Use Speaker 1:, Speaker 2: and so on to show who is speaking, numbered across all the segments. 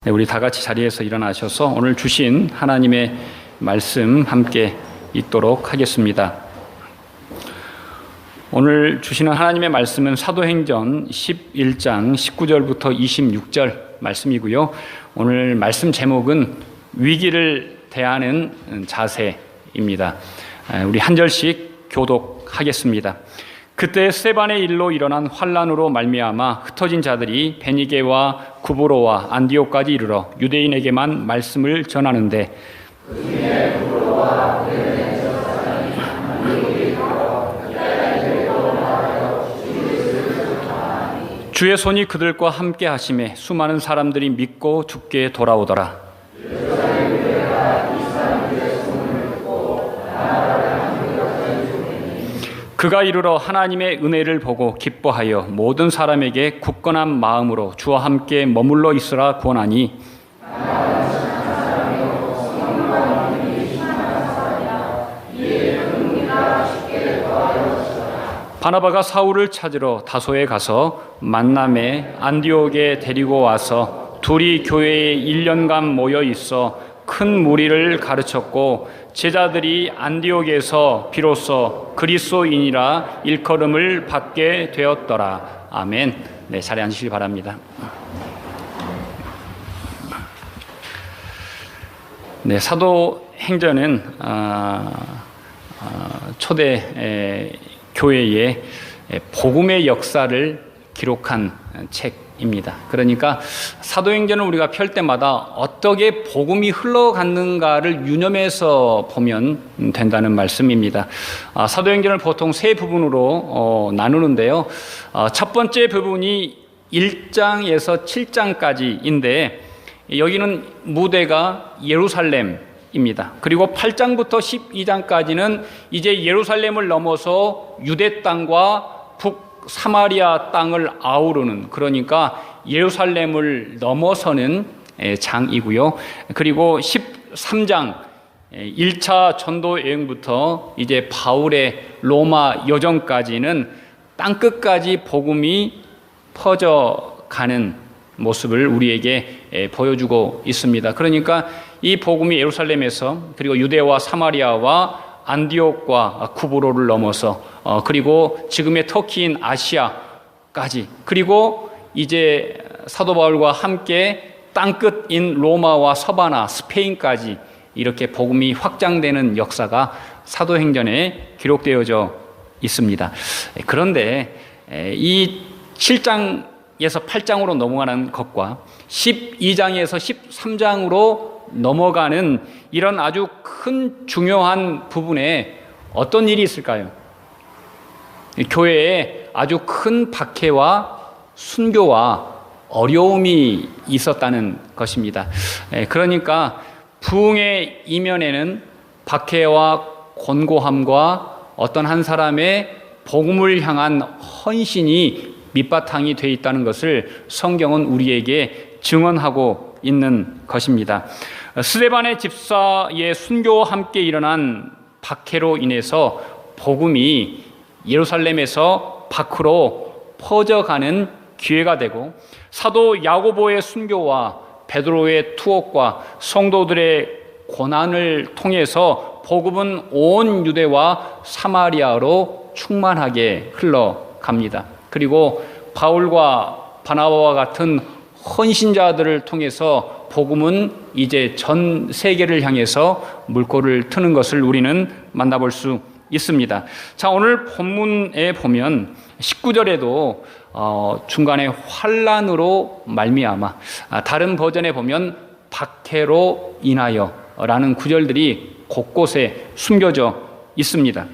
Speaker 1: 네, 우리 다 같이 자리에서 일어나셔서 오늘 주신 하나님의 말씀 함께 읽도록 하겠습니다. 오늘 주시는 하나님의 말씀은 사도행전 11장 19절부터 26절 말씀이고요. 오늘 말씀 제목은 위기를 대하는 자세입니다. 우리 한 절씩 교독하겠습니다. 그때 스데반의 일로 일어난 환란으로 말미암아 흩어진 자들이 베니게와 구브로와 안디옥까지 이르러 유대인에게만 말씀을 전하는데 주의 손이 그들과 함께 하심에 수많은 사람들이 믿고 주께 돌아오더라. 그가 이르러 하나님의 은혜를 보고 기뻐하여 모든 사람에게 굳건한 마음으로 주와 함께 머물러 있으라 권하니 바나바가 사울을 찾으러 다소에 가서 만남에 안디옥에 데리고 와서 둘이 교회에 1년간 모여 있어 큰 무리를 가르쳤고 제자들이 안디옥에서 비로소 그리스도인이라 일컬음을 받게 되었더라. 아멘. 네, 자리에 앉으시기 바랍니다. 네, 사도행전은 초대 교회의 복음의 역사를 기록한 책입니다. 그러니까 사도행전을 우리가 펼 때마다 어떻게 복음이 흘러갔는가를 유념해서 보면 된다는 말씀입니다. 사도행전을 보통 세 부분으로 나누는데요. 첫 번째 부분이 1장에서 7장까지인데 여기는 무대가 예루살렘입니다. 그리고 8장부터 12장까지는 이제 예루살렘을 넘어서 유대 땅과 북사마리아 땅을 아우르는, 그러니까 예루살렘을 넘어서는 장이고요. 그리고 13장 1차 전도 여행부터 이제 바울의 로마 여정까지는 땅끝까지 복음이 퍼져가는 모습을 우리에게 보여주고 있습니다. 그러니까 이 복음이 예루살렘에서 그리고 유대와 사마리아와 안디옥과 구브로를 넘어서 그리고 지금의 터키인 아시아까지, 그리고 이제 사도 바울과 함께 땅끝인 로마와 서바나 스페인까지 이렇게 복음이 확장되는 역사가 사도행전에 기록되어져 있습니다. 그런데 이 7장에서 8장으로 넘어가는 것과 12장에서 13장으로 넘어가는 이런 아주 큰 중요한 부분에 어떤 일이 있을까요? 교회에 아주 큰 박해와 순교와 어려움이 있었다는 것입니다. 그러니까 부흥의 이면에는 박해와 권고함과 어떤 한 사람의 복음을 향한 헌신이 밑바탕이 되어 있다는 것을 성경은 우리에게 증언하고 있는 것입니다. 스데반의 집사의 순교와 함께 일어난 박해로 인해서 복음이 예루살렘에서 밖으로 퍼져가는 기회가 되고, 사도 야고보의 순교와 베드로의 투옥과 성도들의 고난을 통해서 복음은 온 유대와 사마리아로 충만하게 흘러갑니다. 그리고 바울과 바나바와 같은 헌신자들을 통해서 복음은 이제 전 세계를 향해서 물꼬를 트는 것을 우리는 만나볼 수 있습니다. 자, 오늘 본문에 보면 19절에도 중간에 환란으로 말미암아, 다른 버전에 보면 박해로 인하여 라는 구절들이 곳곳에 숨겨져 있습니다.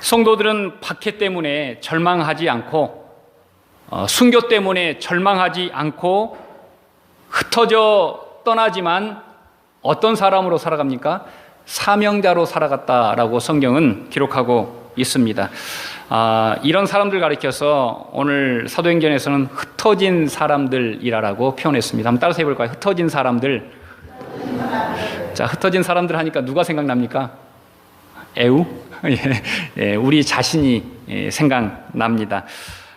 Speaker 1: 성도들은 박해 때문에 절망하지 않고 순교 때문에 절망하지 않고 흩어져 떠나지만 어떤 사람으로 살아갑니까? 사명자로 살아갔다라고 성경은 기록하고 있습니다. 이런 사람들 가리켜서 오늘 사도행전에서는 흩어진 사람들이라고 표현했습니다. 한번 따라서 해볼까요? 흩어진 사람들. 자, 흩어진 사람들 하니까 누가 생각납니까? 에우? 예, 우리 자신이 생각납니다.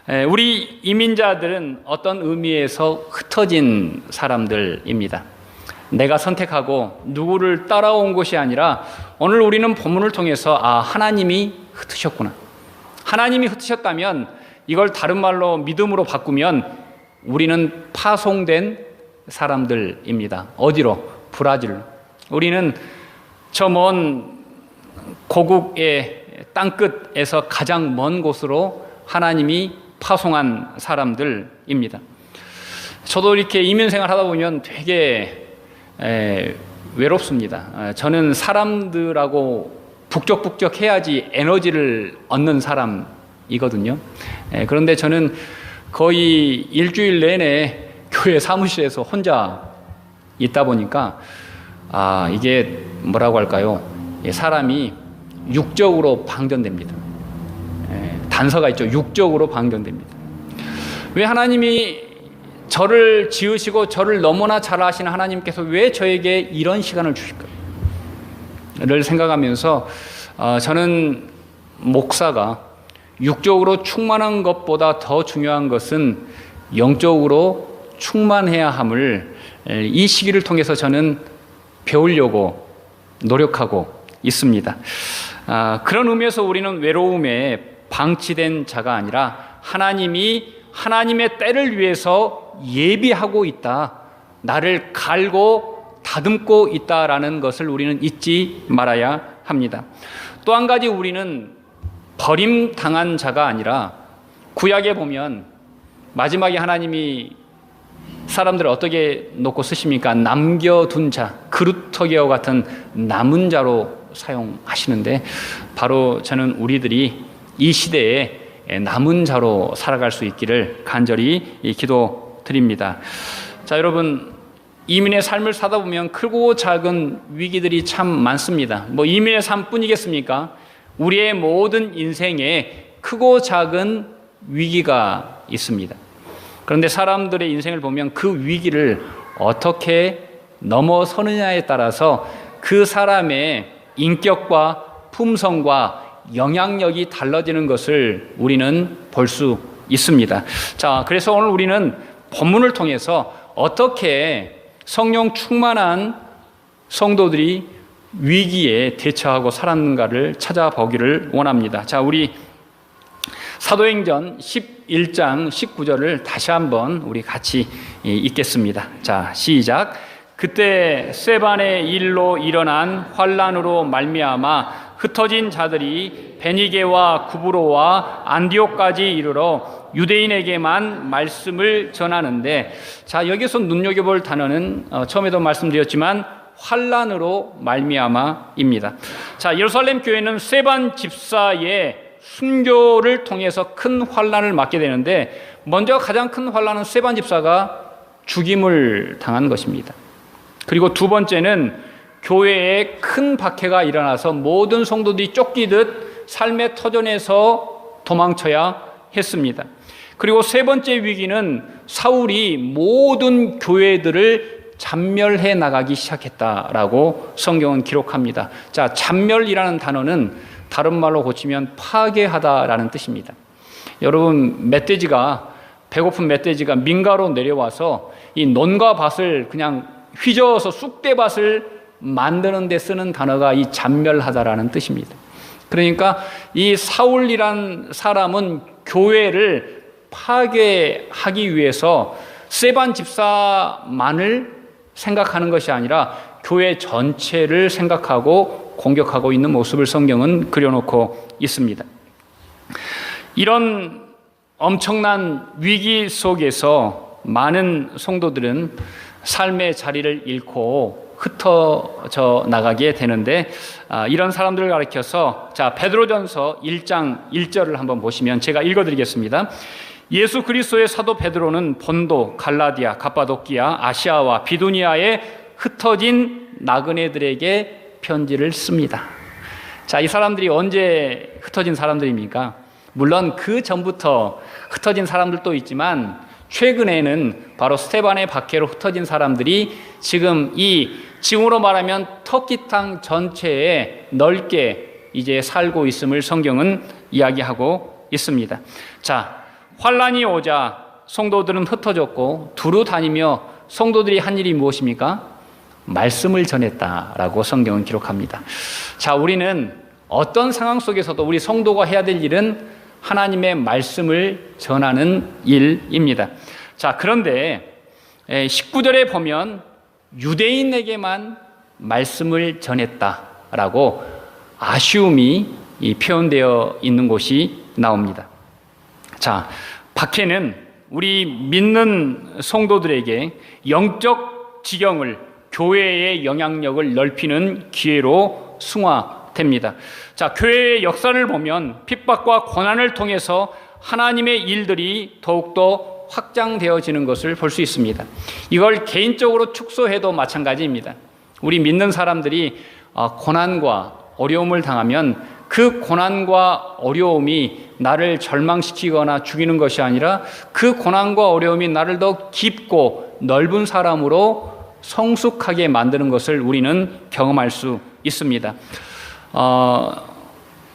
Speaker 1: 우리 이민자들은 어떤 의미에서 흩어진 사람들입니다. 내가 선택하고 누구를 따라온 것이 아니라 오늘 우리는 본문을 통해서 하나님이 흩으셨구나. 하나님이 흩으셨다면 이걸 다른 말로 믿음으로 바꾸면 우리는 파송된 사람들입니다. 어디로? 브라질로. 우리는 저 먼 고국의 땅끝에서 가장 먼 곳으로 하나님이 파송한 사람들입니다. 저도 이렇게 이민생활 하다 보면 되게 외롭습니다. 저는 사람들하고 북적북적 해야지 에너지를 얻는 사람이거든요. 그런데 저는 거의 일주일 내내 교회 사무실에서 혼자 있다 보니까 이게 뭐라고 할까요? 사람이 육적으로 방전됩니다. 단서가 있죠. 육적으로 방전됩니다. 왜 하나님이 저를 지으시고 저를 너무나 잘 아시는 하나님께서 왜 저에게 이런 시간을 주실까를 생각하면서 저는 목사가 육적으로 충만한 것보다 더 중요한 것은 영적으로 충만해야 함을 이 시기를 통해서 저는 배우려고 노력하고 있습니다. 그런 의미에서 우리는 외로움에 방치된 자가 아니라 하나님이 하나님의 때를 위해서 예비하고 있다. 나를 갈고 다듬고 있다라는 것을 우리는 잊지 말아야 합니다. 또 한 가지 우리는 버림당한 자가 아니라 구약에 보면 마지막에 하나님이 사람들을 어떻게 놓고 쓰십니까? 남겨둔 자, 그루터기와 같은 남은 자로 사용하시는데 바로 저는 우리들이 이 시대에 남은 자로 살아갈 수 있기를 간절히 기도드립니다. 자, 여러분, 이민의 삶을 사다 보면 크고 작은 위기들이 참 많습니다. 이민의 삶뿐이겠습니까? 우리의 모든 인생에 크고 작은 위기가 있습니다. 그런데 사람들의 인생을 보면 그 위기를 어떻게 넘어서느냐에 따라서 그 사람의 인격과 품성과 영향력이 달라지는 것을 우리는 볼 수 있습니다. 자, 그래서 오늘 우리는 본문을 통해서 어떻게 성령 충만한 성도들이 위기에 대처하고 살았는가를 찾아보기를 원합니다. 자, 우리 사도행전 11장 19절을 다시 한번 우리 같이 읽겠습니다. 자, 시작. 그때 스데반의 일로 일어난 환난으로 말미암아 흩어진 자들이 베니게와 구브로와 안디옥까지 이르러 유대인에게만 말씀을 전하는데, 자, 여기서 눈여겨볼 단어는 처음에도 말씀드렸지만 환난으로 말미암아입니다. 자, 예루살렘 교회는 스데반 집사의 순교를 통해서 큰 환난을 맞게 되는데, 먼저 가장 큰 환난은 스데반 집사가 죽임을 당한 것입니다. 그리고 두 번째는 교회에 큰 박해가 일어나서 모든 성도들이 쫓기듯 삶의 터전에서 도망쳐야 했습니다. 그리고 세 번째 위기는 사울이 모든 교회들을 잔멸해 나가기 시작했다라고 성경은 기록합니다. 자, 잔멸이라는 단어는 다른 말로 고치면 파괴하다라는 뜻입니다. 여러분, 배고픈 멧돼지가 민가로 내려와서 이 논과 밭을 그냥 휘저어서 쑥대밭을 만드는 데 쓰는 단어가 이 잔멸하다라는 뜻입니다. 그러니까 이 사울이란 사람은 교회를 파괴하기 위해서 스데반 집사만을 생각하는 것이 아니라 교회 전체를 생각하고 공격하고 있는 모습을 성경은 그려놓고 있습니다. 이런 엄청난 위기 속에서 많은 성도들은 삶의 자리를 잃고 흩어져 나가게 되는데, 이런 사람들을 가리켜서 자, 베드로전서 1장 1절을 한번 보시면 제가 읽어드리겠습니다. 예수 그리스도의 사도 베드로는 본도, 갈라디아, 갑바도키아, 아시아와 비두니아에 흩어진 나그네들에게 편지를 씁니다. 자, 이 사람들이 언제 흩어진 사람들입니까? 물론 그 전부터 흩어진 사람들도 있지만 최근에는 바로 스데반의 박해로 흩어진 사람들이 지금 이 지금으로 말하면 터키 땅 전체에 넓게 이제 살고 있음을 성경은 이야기하고 있습니다. 자, 환란이 오자 성도들은 흩어졌고 두루 다니며 성도들이 한 일이 무엇입니까? 말씀을 전했다라고 성경은 기록합니다. 자, 우리는 어떤 상황 속에서도 우리 성도가 해야 될 일은 하나님의 말씀을 전하는 일입니다. 자, 그런데 19절에 보면 유대인에게만 말씀을 전했다라고 아쉬움이 표현되어 있는 곳이 나옵니다. 자, 박해는 우리 믿는 성도들에게 영적 지경을, 교회의 영향력을 넓히는 기회로 승화됩니다. 자, 교회의 역사를 보면 핍박과 고난을 통해서 하나님의 일들이 더욱더 확장되어지는 것을 볼 수 있습니다. 이걸 개인적으로 축소해도 마찬가지입니다. 우리 믿는 사람들이 고난과 어려움을 당하면 그 고난과 어려움이 나를 절망시키거나 죽이는 것이 아니라 그 고난과 어려움이 나를 더 깊고 넓은 사람으로 성숙하게 만드는 것을 우리는 경험할 수 있습니다.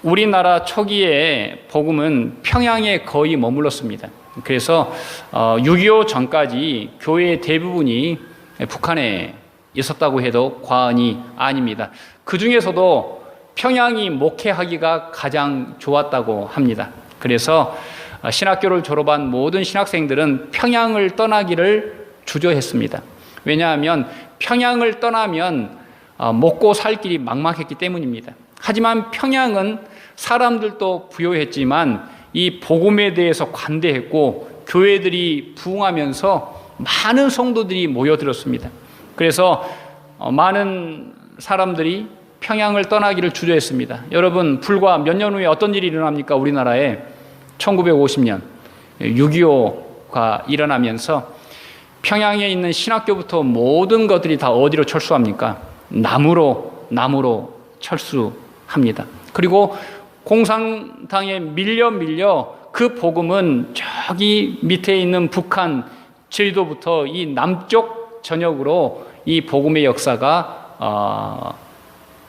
Speaker 1: 우리나라 초기에 복음은 평양에 거의 머물렀습니다. 그래서 6.25 전까지 교회의 대부분이 북한에 있었다고 해도 과언이 아닙니다. 그 중에서도 평양이 목회하기가 가장 좋았다고 합니다. 그래서 신학교를 졸업한 모든 신학생들은 평양을 떠나기를 주저했습니다. 왜냐하면 평양을 떠나면 먹고 살 길이 막막했기 때문입니다. 하지만 평양은 사람들도 부요했지만 이 복음에 대해서 관대했고 교회들이 부흥하면서 많은 성도들이 모여들었습니다. 그래서 많은 사람들이 평양을 떠나기를 주저했습니다. 여러분, 불과 몇 년 후에 어떤 일이 일어납니까? 우리나라에 1950년 6.25가 일어나면서 평양에 있는 신학교부터 모든 것들이 다 어디로 철수합니까? 남으로 철수합니다. 그리고 공산당에 밀려 그 복음은 저기 밑에 있는 북한 제주도부터 이 남쪽 전역으로 이 복음의 역사가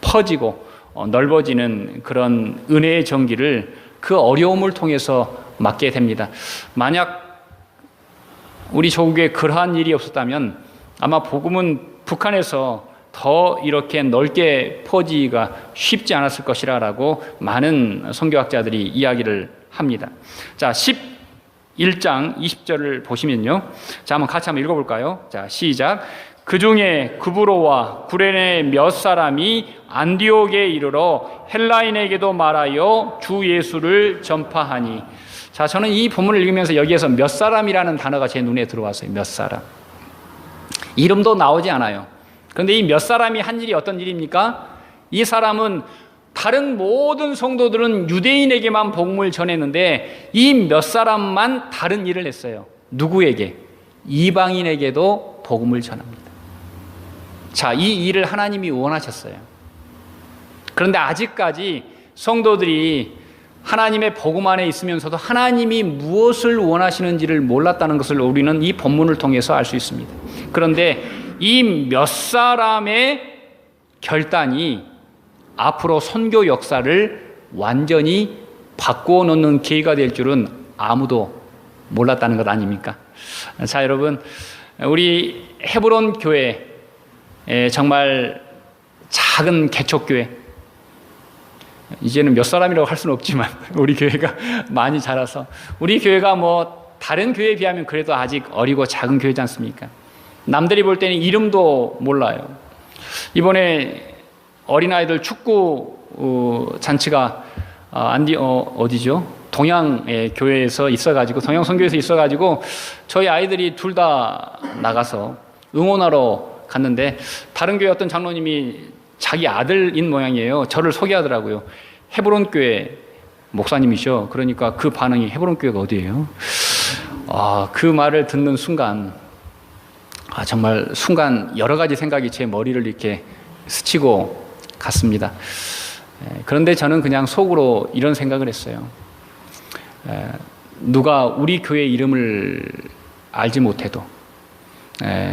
Speaker 1: 퍼지고 넓어지는 그런 은혜의 전기를 그 어려움을 통해서 맞게 됩니다. 만약 우리 조국에 그러한 일이 없었다면 아마 복음은 북한에서 더 이렇게 넓게 퍼지기가 쉽지 않았을 것이라고 많은 선교학자들이 이야기를 합니다. 자, 11장 20절을 보시면요. 자, 한번 읽어볼까요? 자, 시작. 그 중에 구브로와 구레네 몇 사람이 안디옥에 이르러 헬라인에게도 말하여 주 예수를 전파하니. 자, 저는 이 본문을 읽으면서 여기에서 몇 사람이라는 단어가 제 눈에 들어왔어요. 몇 사람. 이름도 나오지 않아요. 그런데 이 몇 사람이 한 일이 어떤 일입니까? 이 사람은 다른 모든 성도들은 유대인에게만 복음을 전했는데 이 몇 사람만 다른 일을 했어요. 누구에게? 이방인에게도 복음을 전합니다. 자, 이 일을 하나님이 원하셨어요. 그런데 아직까지 성도들이 하나님의 복음 안에 있으면서도 하나님이 무엇을 원하시는지를 몰랐다는 것을 우리는 이 본문을 통해서 알 수 있습니다. 그런데 이 몇 사람의 결단이 앞으로 선교 역사를 완전히 바꾸어 놓는 계기가 될 줄은 아무도 몰랐다는 것 아닙니까? 자, 여러분, 우리 헤브론 교회, 정말 작은 개척교회, 이제는 몇 사람이라고 할 수는 없지만 우리 교회가 많이 자라서, 우리 교회가 뭐 다른 교회에 비하면 그래도 아직 어리고 작은 교회지 않습니까? 남들이 볼 때는 이름도 몰라요. 이번에 어린아이들 축구 잔치가 어디죠? 동양의 교회에서 있어가지고, 동양 선교에서 있어가지고 저희 아이들이 둘 다 나가서 응원하러 갔는데 다른 교회 어떤 장로님이 자기 아들인 모양이에요. 저를 소개하더라고요. 헤브론 교회 목사님이셔. 그러니까 그 반응이 헤브론 교회가 어디예요? 그 말을 듣는 순간, 정말 순간 여러 가지 생각이 제 머리를 이렇게 스치고 갔습니다. 그런데 저는 그냥 속으로 이런 생각을 했어요. 누가 우리 교회 이름을 알지 못해도,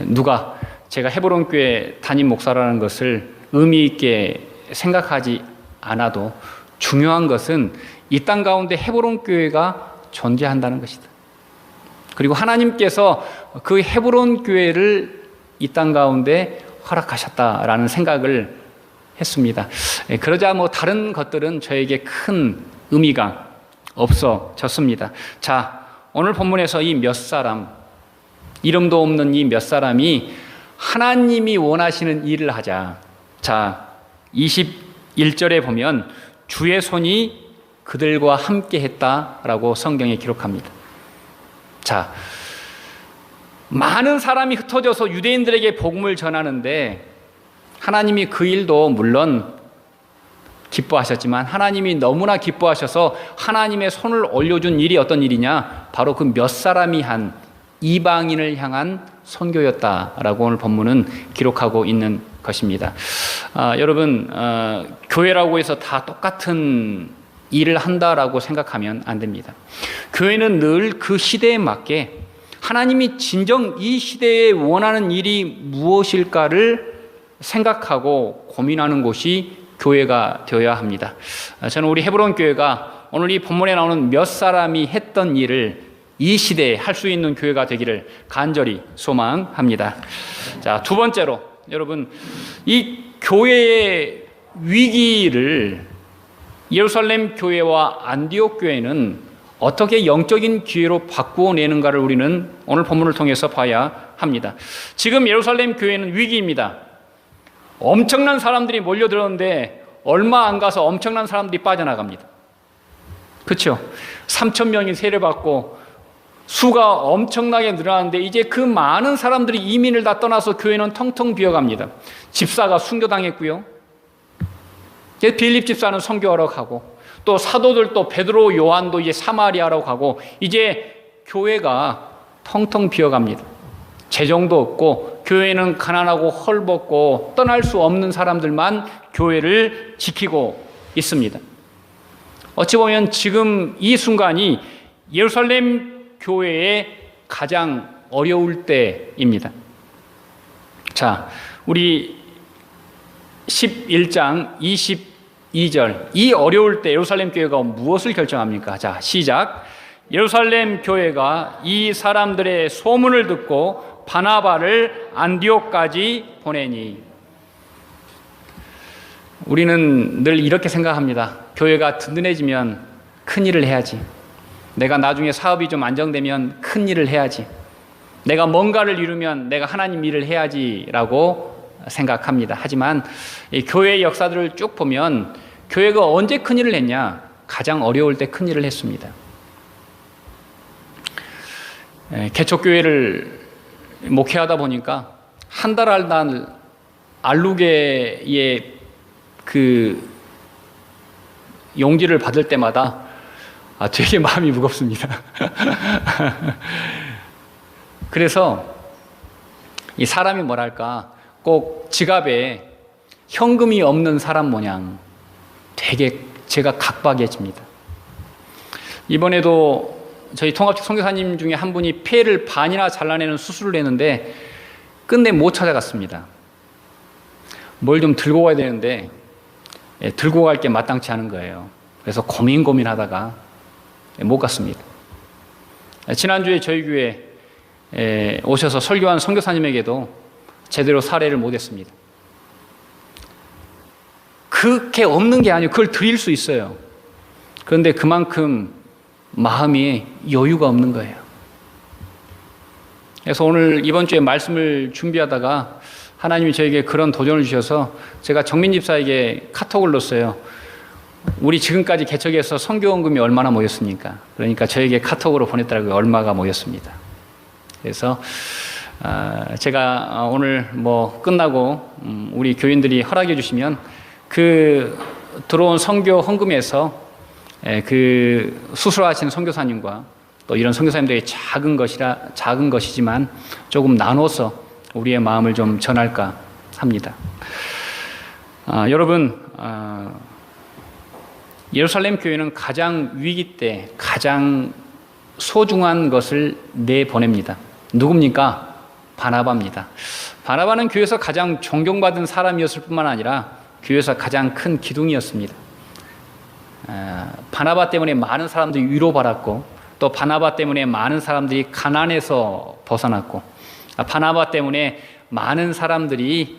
Speaker 1: 누가 제가 헤브론 교회 담임 목사라는 것을 의미 있게 생각하지 않아도 중요한 것은 이 땅 가운데 헤브론 교회가 존재한다는 것이다. 그리고 하나님께서 그 헤브론 교회를 이 땅 가운데 허락하셨다라는 생각을 했습니다. 그러자 뭐 다른 것들은 저에게 큰 의미가 없어졌습니다. 자, 오늘 본문에서 이 몇 사람, 이름도 없는 이 몇 사람이 하나님이 원하시는 일을 하자. 자, 21절에 보면 주의 손이 그들과 함께 했다라고 성경에 기록합니다. 자, 많은 사람이 흩어져서 유대인들에게 복음을 전하는데 하나님이 그 일도 물론 기뻐하셨지만 하나님이 너무나 기뻐하셔서 하나님의 손을 올려준 일이 어떤 일이냐? 바로 그 몇 사람이 한 이방인을 향한 선교였다라고 오늘 본문은 기록하고 있는 것입니다. 여러분, 교회라고 해서 다 똑같은 일을 한다라고 생각하면 안 됩니다. 교회는 늘 그 시대에 맞게 하나님이 진정 이 시대에 원하는 일이 무엇일까를 생각하고 고민하는 곳이 교회가 되어야 합니다. 저는 우리 헤브론 교회가 오늘 이 본문에 나오는 몇 사람이 했던 일을 이 시대에 할 수 있는 교회가 되기를 간절히 소망합니다. 자, 두 번째로 여러분, 이 교회의 위기를 예루살렘 교회와 안디옥 교회는 어떻게 영적인 기회로 바꾸어 내는가를 우리는 오늘 본문을 통해서 봐야 합니다. 지금 예루살렘 교회는 위기입니다. 엄청난 사람들이 몰려들었는데 얼마 안 가서 엄청난 사람들이 빠져나갑니다. 그렇죠? 3,000명이 세례받고 수가 엄청나게 늘어나는데 이제 그 많은 사람들이 이민을 다 떠나서 교회는 텅텅 비어갑니다. 집사가 순교당했고요. 빌립 집사는 선교하러 가고 또 사도들도 베드로, 요한도 이제 사마리아로 가고 이제 교회가 텅텅 비어갑니다. 재정도 없고 교회는 가난하고 헐벗고 떠날 수 없는 사람들만 교회를 지키고 있습니다. 어찌 보면 지금 이 순간이 예루살렘 교회의 가장 어려울 때입니다. 자, 우리 11장 22절, 이 어려울 때 예루살렘 교회가 무엇을 결정합니까? 자, 시작. 예루살렘 교회가 이 사람들의 소문을 듣고 바나바를 안디옥까지 보내니. 우리는 늘 이렇게 생각합니다. 교회가 든든해지면 큰 일을 해야지. 내가 나중에 사업이 좀 안정되면 큰 일을 해야지. 내가 뭔가를 이루면 내가 하나님 일을 해야지라고 생각합니다. 하지만 이 교회의 역사들을 쭉 보면 교회가 언제 큰 일을 했냐? 가장 어려울 때 큰 일을 했습니다. 개척교회를 목회하다 보니까 한 달 한 달 알루게의 그 용지를 받을 때마다 되게 마음이 무겁습니다. 그래서 이 사람이 뭐랄까 꼭 지갑에 현금이 없는 사람 모양 되게 제가 각박해집니다. 이번에도 저희 통합측 선교사님 중에 한 분이 폐를 반이나 잘라내는 수술을 했는데 끝내 못 찾아갔습니다. 뭘 좀 들고 가야 되는데 들고 갈 게 마땅치 않은 거예요. 그래서 고민하다가 못 갔습니다. 지난주에 저희 교회에 오셔서 설교한 선교사님에게도 제대로 사례를 못했습니다. 그렇게 없는 게 아니고 그걸 드릴 수 있어요. 그런데 그만큼 마음이 여유가 없는 거예요. 그래서 오늘 이번 주에 말씀을 준비하다가 하나님이 저에게 그런 도전을 주셔서 제가 정민 집사에게 카톡을 넣었어요. 우리 지금까지 개척해서 선교원금이 얼마나 모였습니까? 그러니까 저에게 카톡으로 보냈더라고요. 얼마가 모였습니다. 그래서 제가 오늘 뭐 끝나고 우리 교인들이 허락해 주시면 그 들어온 선교 헌금에서 그 수술하신 선교사님과 또 이런 선교사님들에게 작은 것이지만 조금 나눠서 우리의 마음을 좀 전할까 합니다. 여러분, 예루살렘 교회는 가장 위기 때 가장 소중한 것을 내보냅니다. 누굽니까? 바나바입니다. 바나바는 교회에서 가장 존경받은 사람이었을 뿐만 아니라 교회에서 가장 큰 기둥이었습니다. 바나바 때문에 많은 사람들이 위로받았고 또 바나바 때문에 많은 사람들이 가난에서 벗어났고, 바나바 때문에 많은 사람들이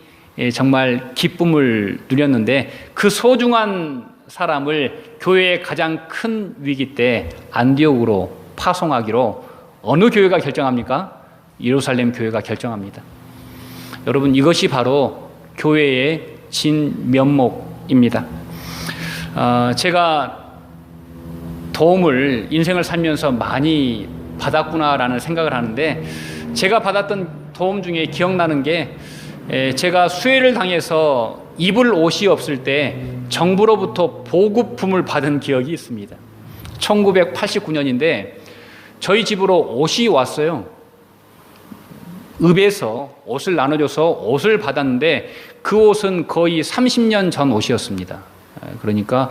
Speaker 1: 정말 기쁨을 누렸는데, 그 소중한 사람을 교회의 가장 큰 위기 때 안디옥으로 파송하기로 어느 교회가 결정합니까? 예루살렘 교회가 결정합니다. 여러분, 이것이 바로 교회의 진면목입니다. 제가 도움을 인생을 살면서 많이 받았구나라는 생각을 하는데, 제가 받았던 도움 중에 기억나는 게, 제가 수혜를 당해서 입을 옷이 없을 때 정부로부터 보급품을 받은 기억이 있습니다. 1989년인데 저희 집으로 옷이 왔어요. 읍에서 옷을 나눠줘서 옷을 받았는데 그 옷은 거의 30년 전 옷이었습니다. 그러니까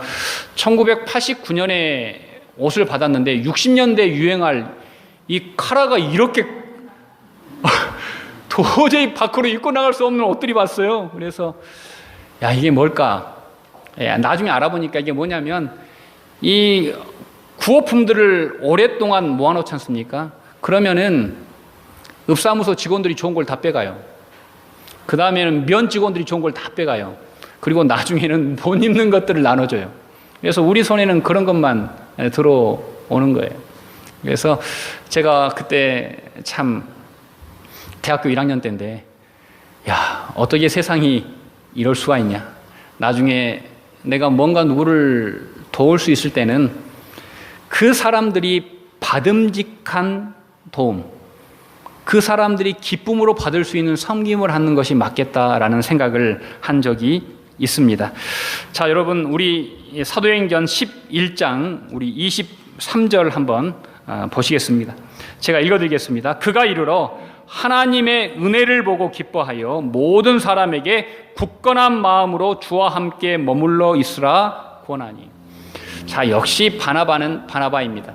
Speaker 1: 1989년에 옷을 받았는데 60년대 유행할 이 카라가 이렇게 도저히 밖으로 입고 나갈 수 없는 옷들이 왔어요. 그래서 야, 이게 뭘까? 나중에 알아보니까 이게 뭐냐면, 이 구호품들을 오랫동안 모아놓지 않습니까? 그러면은 읍사무소 직원들이 좋은 걸 다 빼가요. 그 다음에는 면 직원들이 좋은 걸 다 빼가요. 그리고 나중에는 못 입는 것들을 나눠줘요. 그래서 우리 손에는 그런 것만 들어오는 거예요. 그래서 제가 그때 참 대학교 1학년 때인데, 야, 어떻게 세상이 이럴 수가 있냐. 나중에 내가 뭔가 누구를 도울 수 있을 때는 그 사람들이 받음직한 도움, 그 사람들이 기쁨으로 받을 수 있는 섬김을 하는 것이 맞겠다라는 생각을 한 적이 있습니다. 자, 여러분, 우리 사도행전 11장 우리 23절 한번 보시겠습니다. 제가 읽어드리겠습니다. 그가 이르러 하나님의 은혜를 보고 기뻐하여 모든 사람에게 굳건한 마음으로 주와 함께 머물러 있으라 권하니. 자, 역시 바나바는 바나바입니다.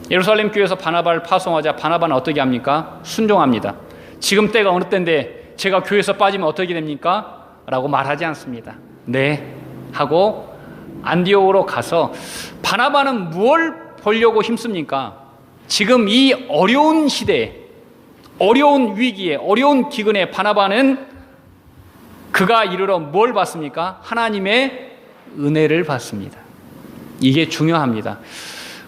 Speaker 1: 예루살렘 교회에서 바나바를 파송하자 바나바는 어떻게 합니까? 순종합니다. 지금 때가 어느 때인데 제가 교회에서 빠지면 어떻게 됩니까? 라고 말하지 않습니다. 네 하고 안디옥으로 가서, 바나바는 무엇을 보려고 힘씁니까? 지금 이 어려운 시대에, 어려운 위기에, 어려운 기근에 바나바는 그가 이르러 뭘 받습니까? 하나님의 은혜를 받습니다. 이게 중요합니다.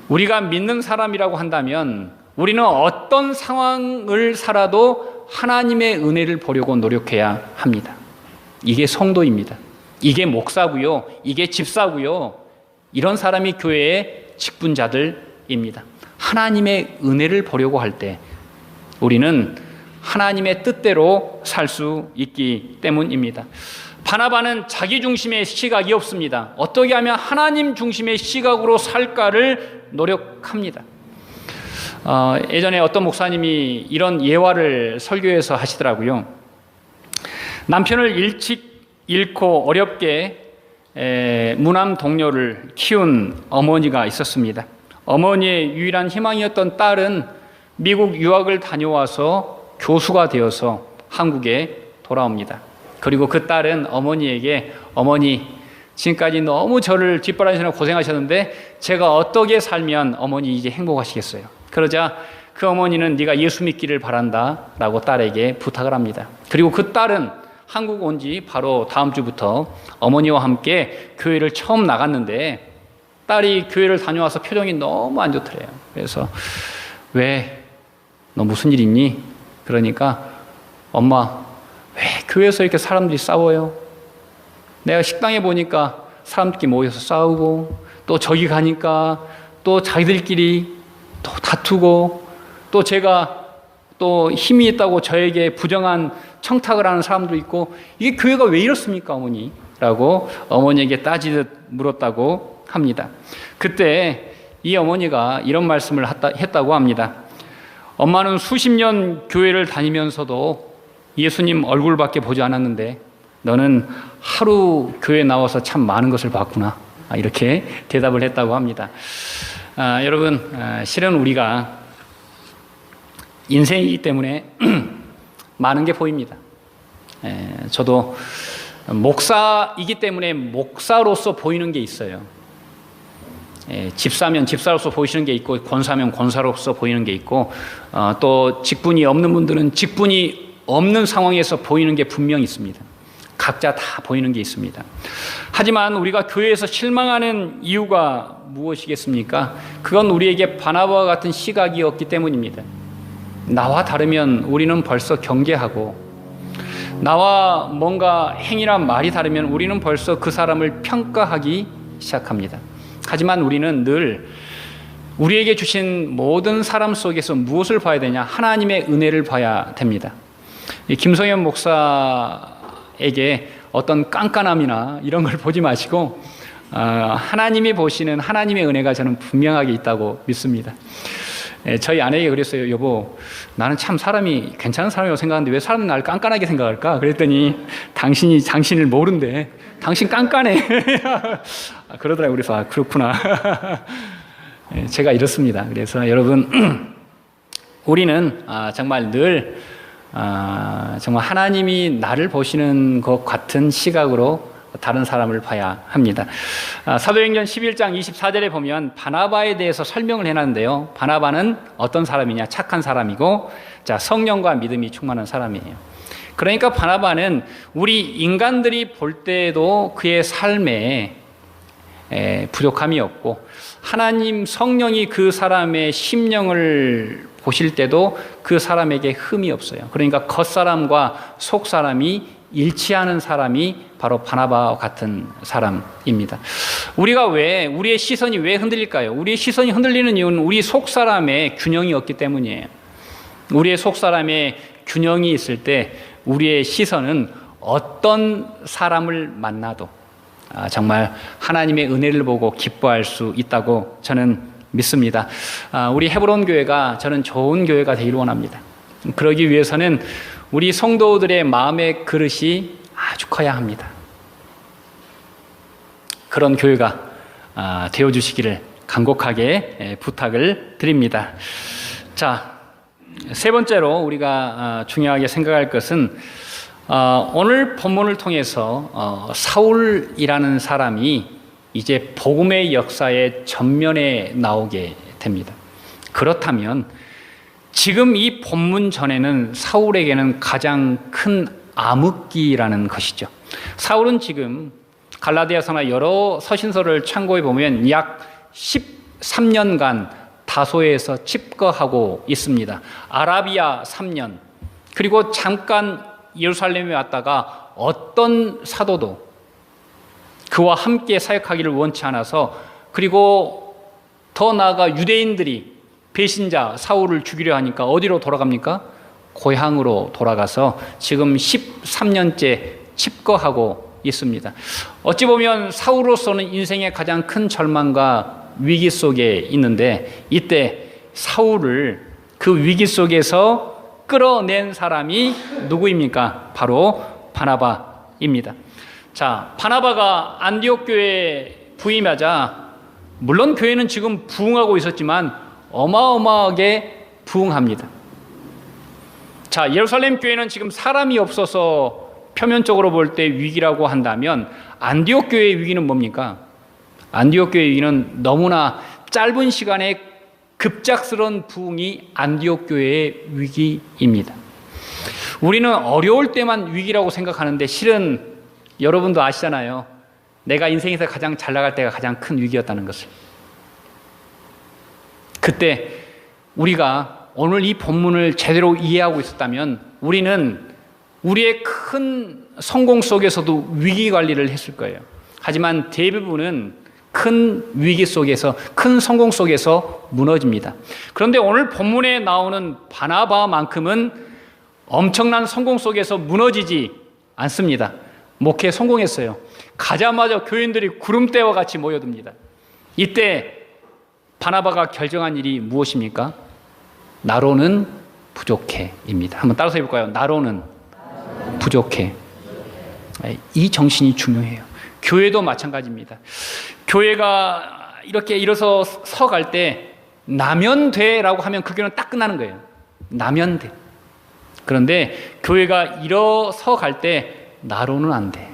Speaker 1: 우리가 믿는 사람이라고 한다면 우리는 어떤 상황을 살아도 하나님의 은혜를 보려고 노력해야 합니다. 이게 성도입니다. 이게 목사고요. 이게 집사고요. 이런 사람이 교회의 직분자들입니다. 하나님의 은혜를 보려고 할 때 우리는 하나님의 뜻대로 살 수 있기 때문입니다. 바나바는 자기 중심의 시각이 없습니다. 어떻게 하면 하나님 중심의 시각으로 살까를 노력합니다. 예전에 어떤 목사님이 이런 예화를 설교에서 하시더라고요. 남편을 일찍 잃고 어렵게 무남 동료를 키운 어머니가 있었습니다. 어머니의 유일한 희망이었던 딸은 미국 유학을 다녀와서 교수가 되어서 한국에 돌아옵니다. 그리고 그 딸은 어머니에게, 어머니, 지금까지 너무 저를 뒷바라지느라 고생하셨는데 제가 어떻게 살면 어머니 이제 행복하시겠어요? 그러자 그 어머니는 네가 예수 믿기를 바란다 라고 딸에게 부탁을 합니다. 그리고 그 딸은 한국 온 지 바로 다음 주부터 어머니와 함께 교회를 처음 나갔는데, 딸이 교회를 다녀와서 표정이 너무 안 좋더래요. 그래서 왜? 너 무슨 일 있니? 그러니까 엄마, 왜 교회에서 이렇게 사람들이 싸워요? 내가 식당에 보니까 사람들끼리 모여서 싸우고, 또 저기 가니까 또 자기들끼리 또 다투고, 또 제가 또 힘이 있다고 저에게 부정한 청탁을 하는 사람도 있고, 이게 교회가 왜 이렇습니까, 어머니? 라고 어머니에게 따지듯 물었다고 합니다. 그때 이 어머니가 이런 말씀을 했다고 합니다. 엄마는 수십 년 교회를 다니면서도 예수님 얼굴밖에 보지 않았는데 너는 하루 교회 나와서 참 많은 것을 봤구나. 이렇게 대답을 했다고 합니다. 여러분, 실은 우리가 인생이기 때문에 많은 게 보입니다. 저도 목사이기 때문에 목사로서 보이는 게 있어요. 집사면 집사로서 보이시는 게 있고 권사면 권사로서 보이는 게 있고 또 직분이 없는 분들은 직분이 없는 상황에서 보이는 게 분명히 있습니다. 각자 다 보이는 게 있습니다. 하지만 우리가 교회에서 실망하는 이유가 무엇이겠습니까? 그건 우리에게 바나바와 같은 시각이었기 때문입니다. 나와 다르면 우리는 벌써 경계하고, 나와 뭔가 행위나 말이 다르면 우리는 벌써 그 사람을 평가하기 시작합니다. 하지만 우리는 늘 우리에게 주신 모든 사람 속에서 무엇을 봐야 되냐? 하나님의 은혜를 봐야 됩니다. 김성현 목사에게 어떤 깐깐함이나 이런 걸 보지 마시고 하나님이 보시는 하나님의 은혜가 저는 분명하게 있다고 믿습니다. 저희 아내에게 그랬어요. 여보, 나는 참 사람이 괜찮은 사람이라고 생각하는데 왜 사람은 나를 깐깐하게 생각할까? 그랬더니 당신이 당신을 모른대. 당신 깐깐해. 그러더라고요. 그래서 그렇구나. 제가 이렇습니다. 그래서 여러분, 우리는 정말 늘 정말 하나님이 나를 보시는 것 같은 시각으로 다른 사람을 봐야 합니다. 사도행전 11장 24절에 보면 바나바에 대해서 설명을 해놨는데요. 바나바는 어떤 사람이냐? 착한 사람이고, 성령과 믿음이 충만한 사람이에요. 그러니까 바나바는 우리 인간들이 볼 때도 그의 삶에 부족함이 없고, 하나님 성령이 그 사람의 심령을 보실 때도 그 사람에게 흠이 없어요. 그러니까 겉사람과 속사람이 일치하는 사람이 바로 바나바와 같은 사람입니다. 우리의 시선이 왜 흔들릴까요? 우리의 시선이 흔들리는 이유는 우리 속사람의 균형이 없기 때문이에요. 우리의 속사람의 균형이 있을 때 우리의 시선은 어떤 사람을 만나도 정말 하나님의 은혜를 보고 기뻐할 수 있다고 저는 믿습니다. 우리 헤브론 교회가 저는 좋은 교회가 되기를 원합니다. 그러기 위해서는 우리 성도들의 마음의 그릇이 아주 커야 합니다. 그런 교회가 되어주시기를 간곡하게 부탁을 드립니다. 자, 세 번째로 우리가 중요하게 생각할 것은 오늘 본문을 통해서 사울이라는 사람이 이제 복음의 역사의 전면에 나오게 됩니다. 그렇다면 지금 이 본문 전에는 사울에게는 가장 큰 암흑기라는 것이죠. 사울은 지금 갈라디아서나 여러 서신서를 참고해 보면 약 13년간 다소에서 칩거하고 있습니다. 아라비아 3년, 그리고 잠깐 예루살렘에 왔다가 어떤 사도도 그와 함께 사역하기를 원치 않아서, 그리고 더 나아가 유대인들이 배신자 사울을 죽이려 하니까 어디로 돌아갑니까? 고향으로 돌아가서 지금 13년째 칩거하고 있습니다. 어찌 보면 사울로서는 인생의 가장 큰 절망과 위기 속에 있는데, 이때 사울을 그 위기 속에서 끌어낸 사람이 누구입니까? 바로 바나바입니다. 자, 바나바가 안디옥 교회에 부임하자, 물론 교회는 지금 부흥하고 있었지만 어마어마하게 부흥합니다. 자, 예루살렘 교회는 지금 사람이 없어서 표면적으로 볼 때 위기라고 한다면 안디옥 교회의 위기는 뭡니까? 안디옥 교회의 위기는 너무나 짧은 시간에 급작스러운 부흥이 안디옥 교회의 위기입니다. 우리는 어려울 때만 위기라고 생각하는데 실은 여러분도 아시잖아요. 내가 인생에서 가장 잘 나갈 때가 가장 큰 위기였다는 것을. 그때 우리가 오늘 이 본문을 제대로 이해하고 있었다면 우리는 우리의 큰 성공 속에서도 위기 관리를 했을 거예요. 하지만 대부분은 큰 위기 속에서, 큰 성공 속에서 무너집니다. 그런데 오늘 본문에 나오는 바나바만큼은 엄청난 성공 속에서 무너지지 않습니다. 목회 성공했어요. 가자마자 교인들이 구름대와 같이 모여듭니다. 이때 바나바가 결정한 일이 무엇입니까? 나로는 부족해입니다. 한번 따라서 해볼까요? 나로는 부족해. 이 정신이 중요해요. 교회도 마찬가지입니다. 교회가 이렇게 일어서 서갈 때 나면 돼라고 하면 그 교회는 딱 끝나는 거예요. 나면 돼. 그런데 교회가 일어서 갈 때 나로는 안 돼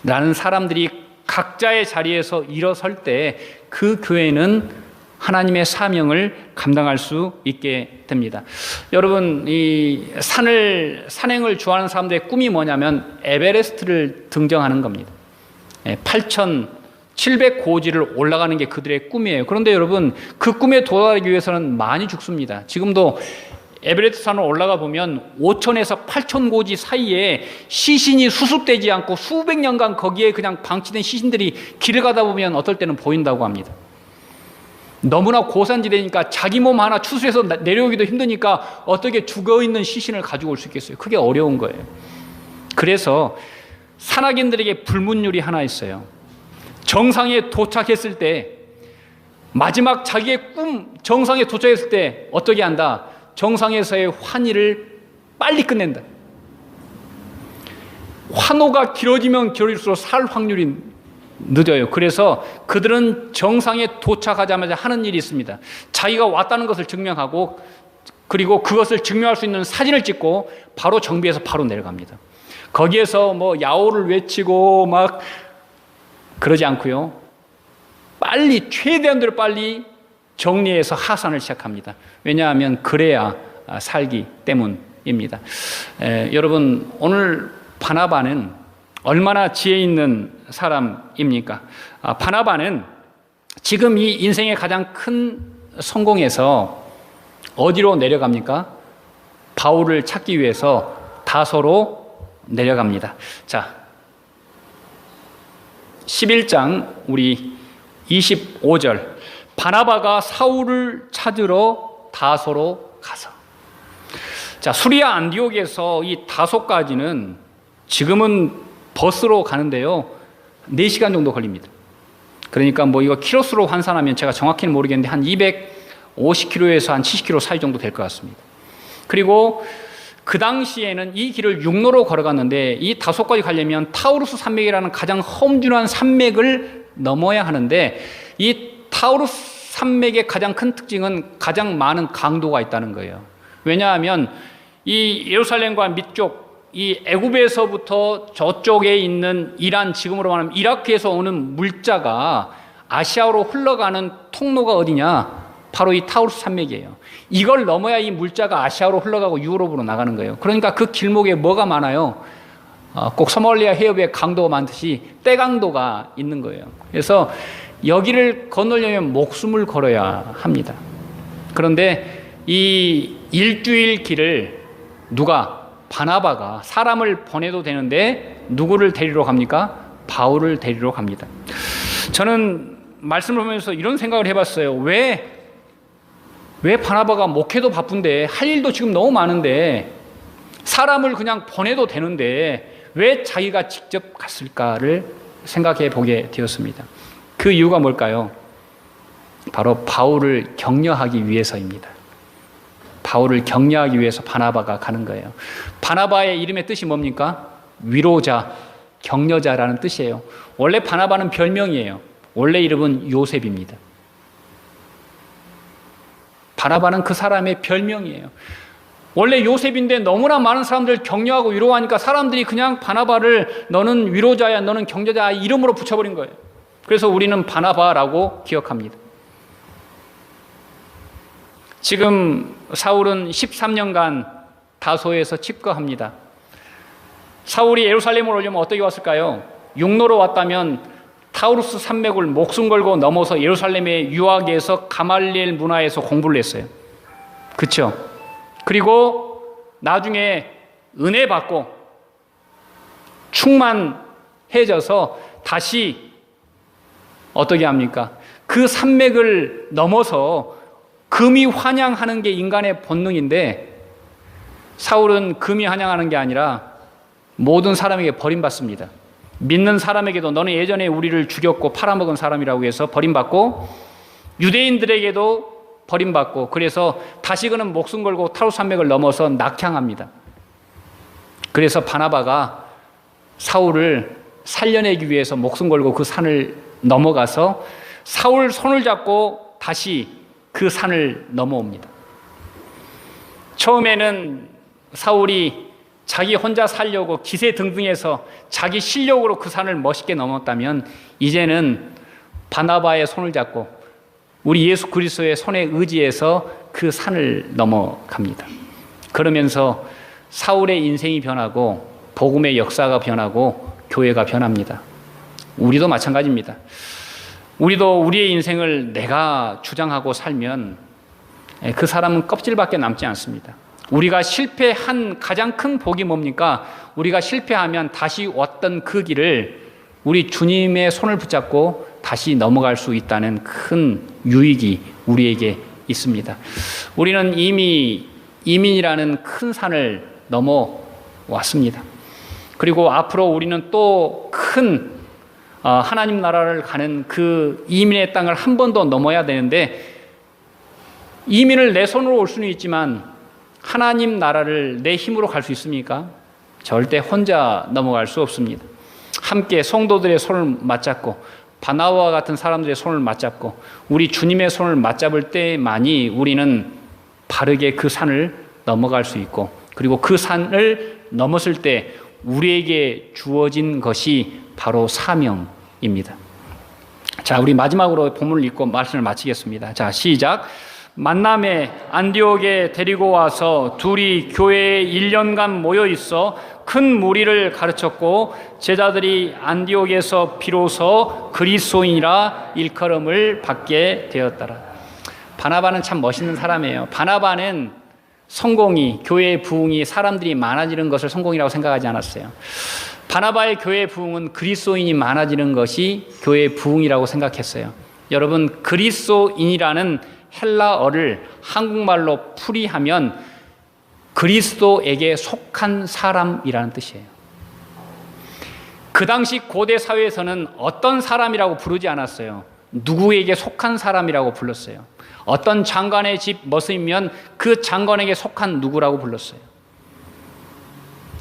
Speaker 1: 라는 사람들이 각자의 자리에서 일어설 때 그 교회는 하나님의 사명을 감당할 수 있게 됩니다. 여러분, 이 산행을 좋아하는 사람들의 꿈이 뭐냐면 에베레스트를 등정하는 겁니다. 8,700고지를 올라가는 게 그들의 꿈이에요. 그런데 여러분, 그 꿈에 도달하기 위해서는 많이 죽습니다. 지금도 에베레스트 산을 올라가 보면 5,000에서 8,000고지 사이에 시신이 수습되지 않고 수백 년간 거기에 그냥 방치된 시신들이 길을 가다 보면 어떨 때는 보인다고 합니다. 너무나 고산지대니까 자기 몸 하나 추수해서 내려오기도 힘드니까 어떻게 죽어있는 시신을 가지고 올 수 있겠어요? 그게 어려운 거예요. 그래서 산악인들에게 불문율이 하나 있어요. 정상에 도착했을 때, 마지막 자기의 정상에 도착했을 때 어떻게 한다? 정상에서의 환희를 빨리 끝낸다. 환호가 길어지면 길어질수록 살 확률이 늦어요. 그래서 그들은 정상에 도착하자마자 하는 일이 있습니다. 자기가 왔다는 것을 증명하고, 그리고 그것을 증명할 수 있는 사진을 찍고 바로 정비해서 바로 내려갑니다. 거기에서 뭐 야호를 외치고 막 그러지 않고요. 빨리 최대한대로 빨리 정리해서 하산을 시작합니다. 왜냐하면 그래야 살기 때문입니다. 여러분, 오늘 바나바는 얼마나 지혜 있는 사람입니까? 바나바는 지금 이 인생의 가장 큰 성공에서 어디로 내려갑니까? 바울을 찾기 위해서 다소로 내려갑니다. 자, 11장 우리 25절. 바나바가 사울을 찾으러 다소로 가서. 자, 수리아 안디옥에서 이 다소까지는 지금은 버스로 가는데요, 4시간 정도 걸립니다. 그러니까 뭐 이거 키로수로 환산하면 제가 정확히는 모르겠는데 한 250km에서 한 70km 사이 정도 될 것 같습니다. 그리고 그 당시에는 이 길을 육로로 걸어갔는데, 이 다소까지 가려면 타우루스 산맥이라는 가장 험준한 산맥을 넘어야 하는데, 이 타우루스 산맥의 가장 큰 특징은 가장 많은 강도가 있다는 거예요. 왜냐하면 이 예루살렘과 밑쪽, 이 애굽에서부터 저쪽에 있는 이란, 지금으로 말하면 이라크에서 오는 물자가 아시아로 흘러가는 통로가 어디냐? 바로 이 타우루스 산맥이에요. 이걸 넘어야 이 물자가 아시아로 흘러가고 유럽으로 나가는 거예요. 그러니까 그 길목에 뭐가 많아요? 꼭 소말리아 해협에 강도가 많듯이 떼강도가 있는 거예요. 그래서 여기를 건너려면 목숨을 걸어야 합니다. 그런데 이 일주일 길을 바나바가 사람을 보내도 되는데 누구를 데리러 갑니까? 바울을 데리러 갑니다. 저는 말씀을 보면서 이런 생각을 해봤어요. 왜 바나바가 목회도 바쁜데 할 일도 지금 너무 많은데 사람을 그냥 보내도 되는데 왜 자기가 직접 갔을까를 생각해 보게 되었습니다. 그 이유가 뭘까요? 바로 바울을 격려하기 위해서입니다. 바울을 격려하기 위해서 바나바가 가는 거예요. 바나바의 이름의 뜻이 뭡니까? 위로자, 격려자라는 뜻이에요. 원래 바나바는 별명이에요. 원래 이름은 요셉입니다. 바나바는 그 사람의 별명이에요. 원래 요셉인데 너무나 많은 사람들 격려하고 위로하니까 사람들이 그냥 바나바를 너는 위로자야, 너는 격려자야 이름으로 붙여버린 거예요. 그래서 우리는 바나바라고 기억합니다. 지금 사울은 13년간 다소에서 칩거합니다. 사울이 예루살렘으로 오려면 어떻게 왔을까요? 육로로 왔다면 타우루스 산맥을 목숨 걸고 넘어서 예루살렘의 유학에서 가말리엘 문화에서 공부를 했어요. 그렇죠? 그리고 나중에 은혜 받고 충만해져서 다시 어떻게 합니까? 그 산맥을 넘어서 금이 환영하는 게 인간의 본능인데 사울은 금이 환영하는 게 아니라 모든 사람에게 버림받습니다. 믿는 사람에게도 너는 예전에 우리를 죽였고 팔아먹은 사람이라고 해서 버림받고 유대인들에게도 버림받고 그래서 다시그는 목숨 걸고 타루스 산맥을 넘어서 낙향합니다. 그래서 바나바가 사울을 살려내기 위해서 목숨 걸고 그 산을 넘어가서 사울 손을 잡고 다시 그 산을 넘어옵니다. 처음에는 사울이 자기 혼자 살려고 기세등등해서 자기 실력으로 그 산을 멋있게 넘었다면 이제는 바나바의 손을 잡고 우리 예수 그리스도의 손에 의지해서 그 산을 넘어갑니다. 그러면서 사울의 인생이 변하고 복음의 역사가 변하고 교회가 변합니다. 우리도 마찬가지입니다. 우리도 우리의 인생을 내가 주장하고 살면 그 사람은 껍질밖에 남지 않습니다. 우리가 실패한 가장 큰 복이 뭡니까? 우리가 실패하면 다시 왔던 그 길을 우리 주님의 손을 붙잡고 다시 넘어갈 수 있다는 큰 유익이 우리에게 있습니다. 우리는 이미 이민이라는 큰 산을 넘어왔습니다. 그리고 앞으로 우리는 또 큰 하나님 나라를 가는 그 이민의 땅을 한 번 더 넘어야 되는데, 이민을 내 손으로 올 수는 있지만 하나님 나라를 내 힘으로 갈 수 있습니까? 절대 혼자 넘어갈 수 없습니다. 함께 성도들의 손을 맞잡고 바나바와 같은 사람들의 손을 맞잡고 우리 주님의 손을 맞잡을 때만이 우리는 바르게 그 산을 넘어갈 수 있고, 그리고 그 산을 넘었을 때 우리에게 주어진 것이 바로 사명입니다. 자, 우리 마지막으로 본문을 읽고 말씀을 마치겠습니다. 자, 시작. 만남에 안디옥에 데리고 와서 둘이 교회에 1년간 모여 있어 큰 무리를 가르쳤고, 제자들이 안디옥에서 비로소 그리스도인이라 일컬음을 받게 되었더라. 바나바는 참 멋있는 사람이에요. 바나바는 성공이, 교회의 부흥이, 사람들이 많아지는 것을 성공이라고 생각하지 않았어요. 바나바의 교회의 부흥은 그리스도인이 많아지는 것이 교회의 부흥이라고 생각했어요. 여러분, 그리스도인이라는 헬라어를 한국말로 풀이하면 그리스도에게 속한 사람이라는 뜻이에요. 그 당시 고대 사회에서는 어떤 사람이라고 부르지 않았어요. 누구에게 속한 사람이라고 불렀어요. 어떤 장관의 집 머슴이면 그 장관에게 속한 누구라고 불렀어요.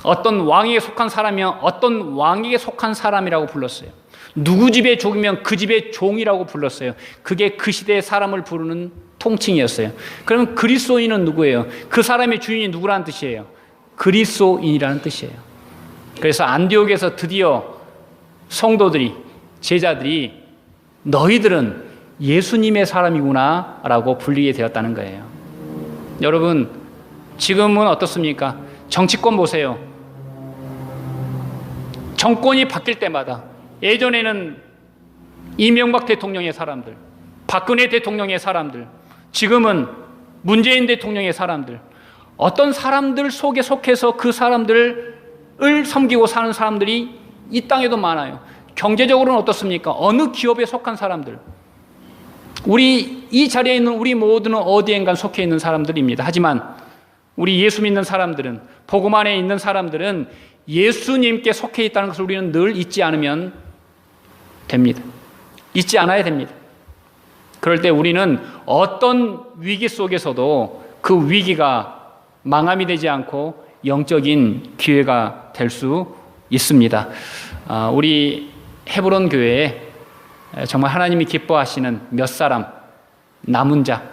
Speaker 1: 어떤 왕에게 속한 사람이면 어떤 왕에게 속한 사람이라고 불렀어요. 누구 집에 종이면 그 집의 종이라고 불렀어요. 그게 그 시대의 사람을 부르는 통칭이었어요. 그러면 그리스도인은 누구예요? 그 사람의 주인이 누구라는 뜻이에요? 그리스도인이라는 뜻이에요. 그래서 안디옥에서 드디어 성도들이, 제자들이 너희들은 예수님의 사람이구나 라고 불리게 되었다는 거예요. 여러분, 지금은 어떻습니까? 정치권 보세요. 정권이 바뀔 때마다, 예전에는 이명박 대통령의 사람들, 박근혜 대통령의 사람들, 지금은 문재인 대통령의 사람들, 어떤 사람들 속에 속해서 그 사람들을 섬기고 사는 사람들이 이 땅에도 많아요. 경제적으로는 어떻습니까? 어느 기업에 속한 사람들, 우리 이 자리에 있는 우리 모두는 어디엔가 속해 있는 사람들입니다. 하지만 우리 예수 믿는 사람들은, 복음 안에 있는 사람들은 예수님께 속해 있다는 것을 우리는 늘 잊지 않으면 됩니다. 잊지 않아야 됩니다. 그럴 때 우리는 어떤 위기 속에서도 그 위기가 망함이 되지 않고 영적인 기회가 될 수 있습니다. 우리 헤브론 교회에 정말 하나님이 기뻐하시는 몇 사람, 남은 자,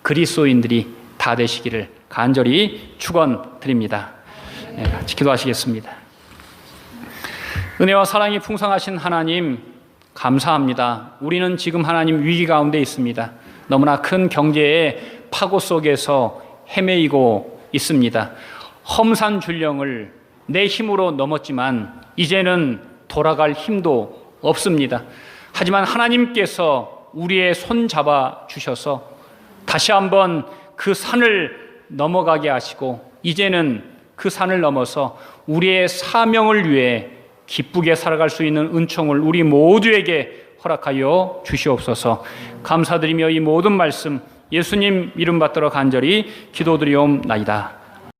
Speaker 1: 그리스도인들이 다 되시기를 간절히 축원드립니다. 같이 기도하시겠습니다. 은혜와 사랑이 풍성하신 하나님, 감사합니다. 우리는 지금 하나님 위기 가운데 있습니다. 너무나 큰 경제의 파고 속에서 헤매이고 있습니다. 험산줄령을 내 힘으로 넘었지만 이제는 돌아갈 힘도 없습니다. 하지만 하나님께서 우리의 손 잡아 주셔서 다시 한번 그 산을 넘어가게 하시고, 이제는 그 산을 넘어서 우리의 사명을 위해 기쁘게 살아갈 수 있는 은총을 우리 모두에게 허락하여 주시옵소서. 감사드리며 이 모든 말씀 예수님 이름 받들어 간절히 기도드리옵나이다.